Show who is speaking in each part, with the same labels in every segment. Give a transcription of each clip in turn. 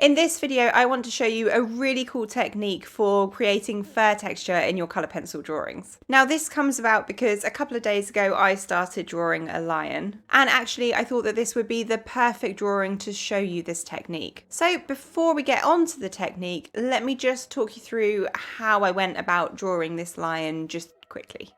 Speaker 1: In this video, I want to show you a really cool technique for creating fur texture in your colour pencil drawings. Now this comes about because a couple of days ago I started drawing a lion, and actually I thought that this would be the perfect drawing to show you this technique. So before we get on to the technique, let me just talk you through how I went about drawing this lion just quickly.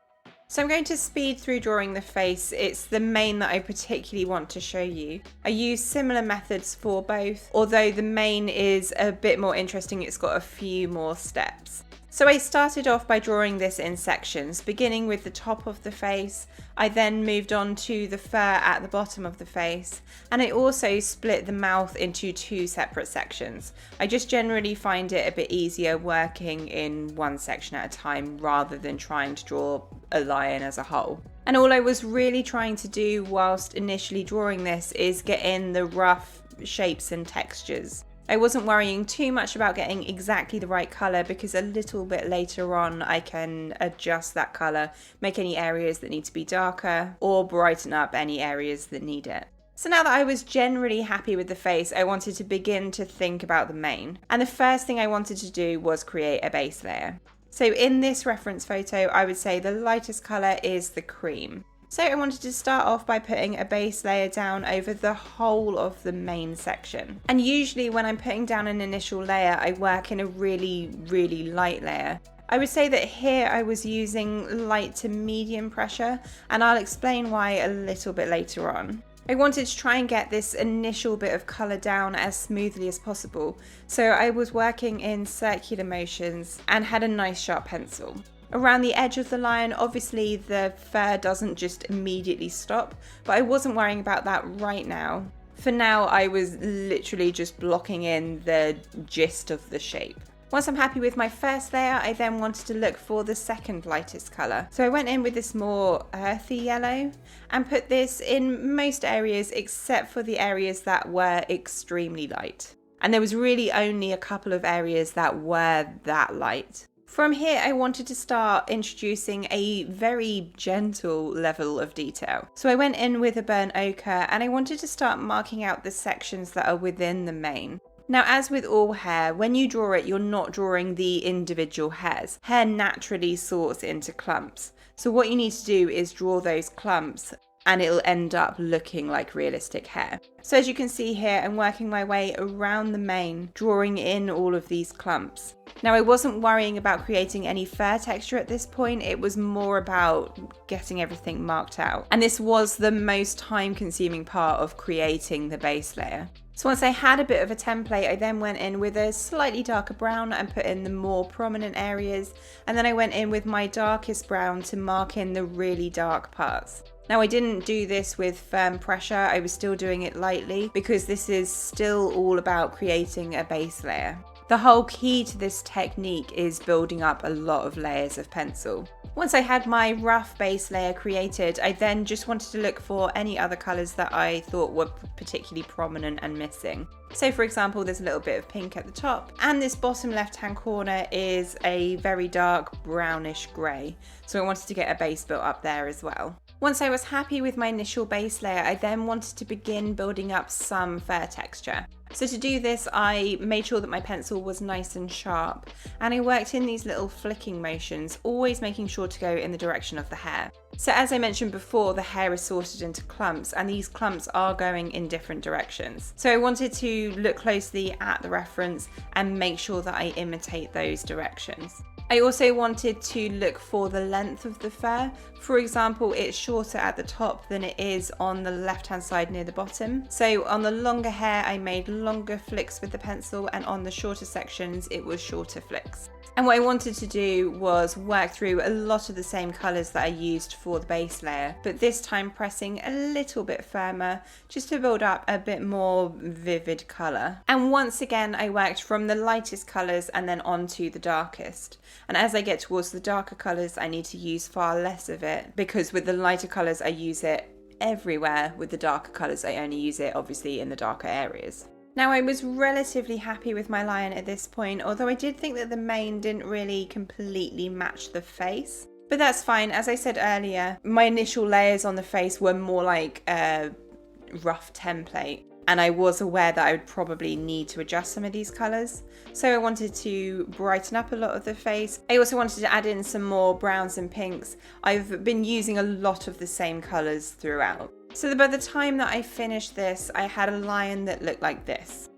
Speaker 1: So I'm going to speed through drawing the face. It's the mane that I particularly want to show you. I use similar methods for both, although the mane is a bit more interesting. It's got a few more steps. So I started off by drawing this in sections, beginning with the top of the face. I then moved on to the fur at the bottom of the face, and I also split the mouth into two separate sections. I just generally find it a bit easier working in one section at a time rather than trying to draw a lion as a whole. And all I was really trying to do whilst initially drawing this is get in the rough shapes and textures. I wasn't worrying too much about getting exactly the right colour, because a little bit later on I can adjust that colour, make any areas that need to be darker, or brighten up any areas that need it. So now that I was generally happy with the face, I wanted to begin to think about the mane. And the first thing I wanted to do was create a base layer. So in this reference photo, I would say the lightest colour is the cream. So I wanted to start off by putting a base layer down over the whole of the main section. And usually when I'm putting down an initial layer, I work in a really light layer. I would say that here I was using light to medium pressure, and I'll explain why a little bit later on. I wanted to try and get this initial bit of colour down as smoothly as possible, so I was working in circular motions and had a nice sharp pencil. Around the edge of the lion, obviously the fur doesn't just immediately stop, but I wasn't worrying about that right now. For now, I was literally just blocking in the gist of the shape. Once I'm happy with my first layer, I then wanted to look for the second lightest colour. So I went in with this more earthy yellow and put this in most areas except for the areas that were extremely light. And there was really only a couple of areas that were that light. From here, I wanted to start introducing a very gentle level of detail. So I went in with a burnt ochre, and I wanted to start marking out the sections that are within the mane. Now, as with all hair, when you draw it, you're not drawing the individual hairs. Hair naturally sorts into clumps. So what you need to do is draw those clumps, and it'll end up looking like realistic hair. So as you can see here, I'm working my way around the mane, drawing in all of these clumps. Now, I wasn't worrying about creating any fur texture at this point. It was more about getting everything marked out. And this was the most time-consuming part of creating the base layer. So once I had a bit of a template, I then went in with a slightly darker brown and put in the more prominent areas. And then I went in with my darkest brown to mark in the really dark parts. Now, I didn't do this with firm pressure. I was still doing it lightly because this is still all about creating a base layer. The whole key to this technique is building up a lot of layers of pencil. Once I had my rough base layer created, I then just wanted to look for any other colours that I thought were particularly prominent and missing. So for example, there's a little bit of pink at the top, and this bottom left-hand corner is a very dark brownish grey. So I wanted to get a base built up there as well. Once I was happy with my initial base layer, I then wanted to begin building up some fur texture. So to do this, I made sure that my pencil was nice and sharp, and I worked in these little flicking motions, always making sure to go in the direction of the hair. So as I mentioned before, the hair is sorted into clumps, and these clumps are going in different directions. So I wanted to look closely at the reference and make sure that I imitate those directions. I also wanted to look for the length of the fur. For example, it's shorter at the top than it is on the left-hand side near the bottom. So on the longer hair, I made longer flicks with the pencil, and on the shorter sections, it was shorter flicks. And what I wanted to do was work through a lot of the same colours that I used for the base layer, but this time pressing a little bit firmer just to build up a bit more vivid colour. And once again, I worked from the lightest colours and then on to the darkest. And as I get towards the darker colours, I need to use far less of it, because with the lighter colours, I use it everywhere. With the darker colours, I only use it obviously in the darker areas. Now, I was relatively happy with my lion at this point, although I did think that the mane didn't really completely match the face. But that's fine. As I said earlier, my initial layers on the face were more like a rough template. and I was aware that I would probably need to adjust some of these colours. So I wanted to brighten up a lot of the face. I also wanted to add in some more browns and pinks. I've been using a lot of the same colours throughout. So that by the time that I finished this, I had a lion that looked like this.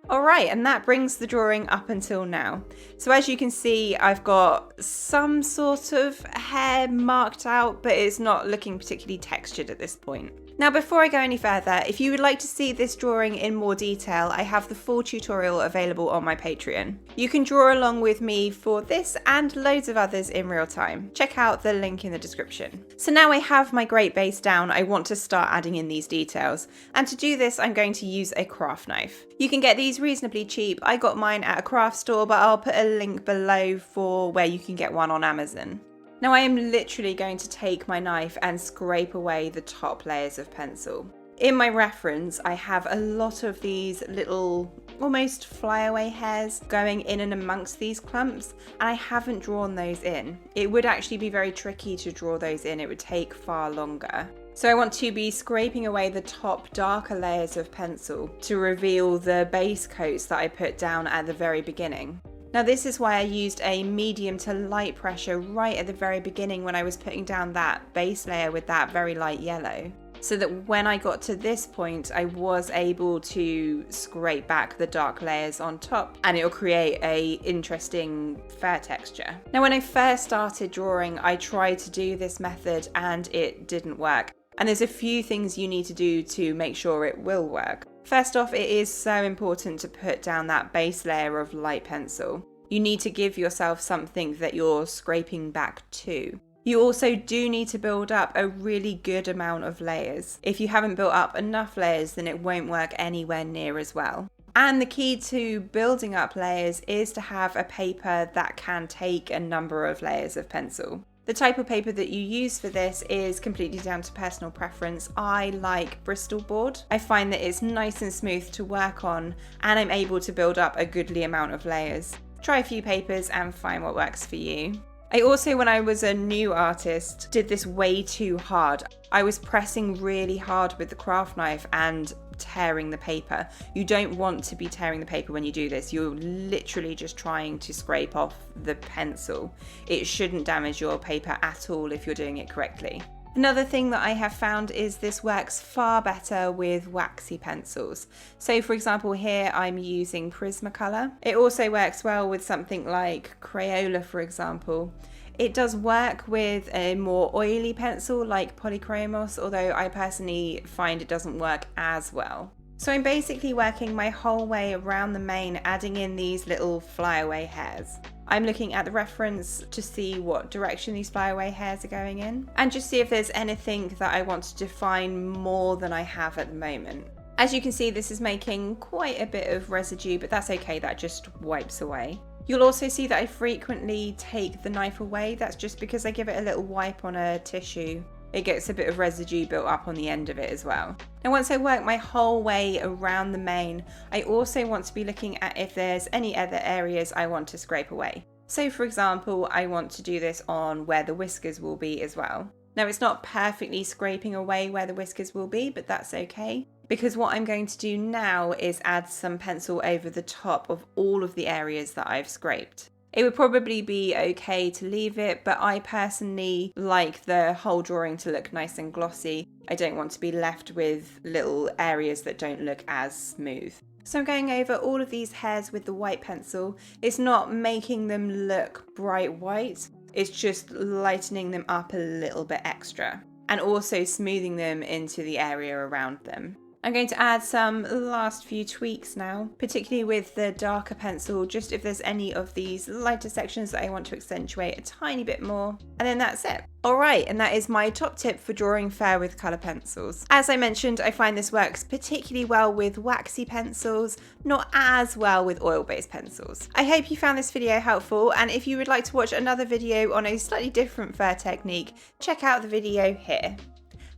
Speaker 1: Alright, and that brings the drawing up until now. So as you can see, I've got some sort of hair marked out, but it's not looking particularly textured at this point. Now before I go any further, if you would like to see this drawing in more detail, I have the full tutorial available on my Patreon. You can draw along with me for this and loads of others in real time. Check out the link in the description. So now I have my great base down, I want to start adding in these details. And to do this, I'm going to use a craft knife. You can get these reasonably cheap. I got mine at a craft store, but I'll put a link below for where you can get one on Amazon. Now I am literally going to take my knife and scrape away the top layers of pencil. In my reference, I have a lot of these little almost flyaway hairs going in and amongst these clumps, and I haven't drawn those in. It would actually be very tricky to draw those in, it would take far longer. So I want to be scraping away the top darker layers of pencil to reveal the base coats that I put down at the very beginning. Now this is why I used a medium to light pressure right at the very beginning when I was putting down that base layer with that very light yellow. So that when I got to this point, I was able to scrape back the dark layers on top and it'll create a interesting fair texture. Now when I first started drawing, I tried to do this method and it didn't work. And there's a few things you need to do to make sure it will work. First off, it is so important to put down that base layer of light pencil. You need to give yourself something that you're scraping back to. You also do need to build up a really good amount of layers. If you haven't built up enough layers, then it won't work anywhere near as well. And the key to building up layers is to have a paper that can take a number of layers of pencil. The type of paper that you use for this is completely down to personal preference. I like Bristol board. I find that it's nice and smooth to work on and I'm able to build up a goodly amount of layers. Try a few papers and find what works for you. I also, when I was a new artist, did this way too hard. I was pressing really hard with the craft knife and tearing the paper. You don't want to be tearing the paper when you do this. You're literally just trying to scrape off the pencil. It shouldn't damage your paper at all if you're doing it correctly. Another thing that I have found is this works far better with waxy pencils. So for example here I'm using Prismacolor. It also works well with something like Crayola, for example. It does work with a more oily pencil like Polychromos, although I personally find it doesn't work as well. So I'm basically working my whole way around the mane, adding in these little flyaway hairs. I'm looking at the reference to see what direction these flyaway hairs are going in, and just see if there's anything that I want to define more than I have at the moment. As you can see, this is making quite a bit of residue, but that's okay, that just wipes away. You'll also see that I frequently take the knife away. That's just because I give it a little wipe on a tissue. It gets a bit of residue built up on the end of it as well. Now once I work my whole way around the mane, I also want to be looking at if there's any other areas I want to scrape away. So for example, I want to do this on where the whiskers will be as well. Now it's not perfectly scraping away where the whiskers will be, but that's okay. Because what I'm going to do now is add some pencil over the top of all of the areas that I've scraped. It would probably be okay to leave it, but I personally like the whole drawing to look nice and glossy. I don't want to be left with little areas that don't look as smooth. So I'm going over all of these hairs with the white pencil. It's not making them look bright white, it's just lightening them up a little bit extra and also smoothing them into the area around them. I'm going to add some last few tweaks now, particularly with the darker pencil, just if there's any of these lighter sections that I want to accentuate a tiny bit more, and then that's it. Alright, and that is my top tip for drawing fair with colour pencils. As I mentioned, I find this works particularly well with waxy pencils, not as well with oil-based pencils. I hope you found this video helpful, and if you would like to watch another video on a slightly different fair technique, check out the video here.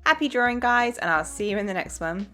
Speaker 1: Happy drawing guys, and I'll see you in the next one.